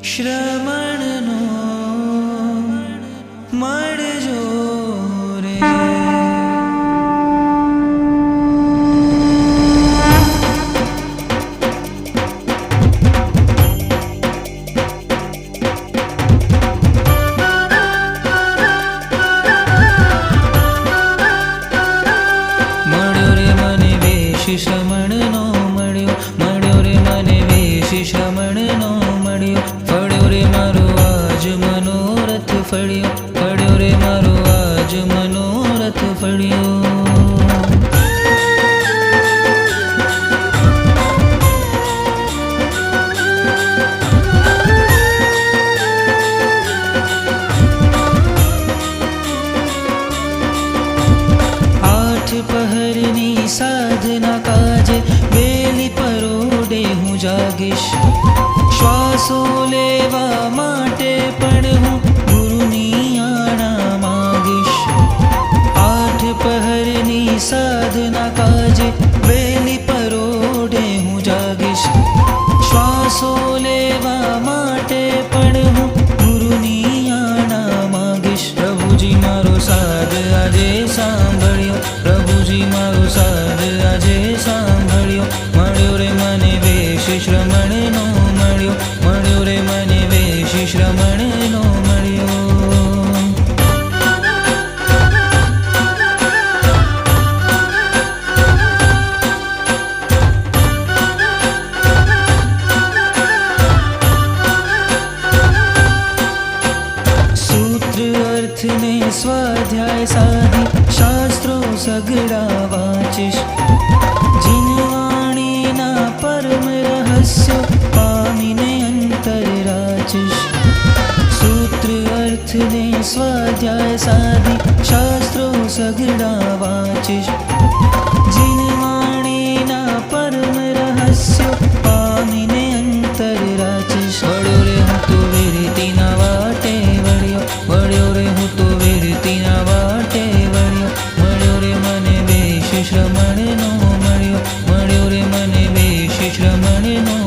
શ્રમણનો મળજો રે. શ્રમણનો મળ્યો, મળ્યો રે મને વેશ શ્રમણનો મળ્યો. ફળ્યો રે મારો આજ મનોરથ ફળ્યો, ફળ્યો રે મારો આજ મનોરથ ફળ્યો. પહરની સાધના કાજે બેલી પરોડે હું જાગીશ. શ્વાસો લેવા માટે પણ હું ગુરુની આણા માગીશ. 8 પહરની સાધના કાજે બેલી પરોડે હું જાગીશ. શ્વાસો લેવા માટે પણ હું ગુરુની આણા માગીશ. પ્રભુજી મારો સાદ આજે સાંભળ્યો, પ્રભુજી મારો સાદ આજે સાંભળ્યો. મળ્યો રે મને વેશ શ્રમણનો મળ્યો, મળ્યો રે મને વેશ શ્રમણનો મળ્યો. અર્થને સ્વાધ્યાય સાધી શાસ્ત્રો સગડા વાંચીશ. જીનવાણીના પરમ રહસ્યો પામીને અંતર રાચીશ. સૂત્ર અર્થને સ્વાધ્યાય સાધી શાસ્ત્રો સગડા વાંચીશ. જીનવાણીના પરમ રહસ્યો પામીને અંતર રાચીશ. વળ્યો રે હું તો વિરતીના વાટે વળ્યો, વળ્યો રે હું તો વિરતીના વાટે વળ્યો. મળ્યો રે મને વેશ શ્રમણનો મળ્યો, મળ્યો રે મને વેશ શ્રમણનો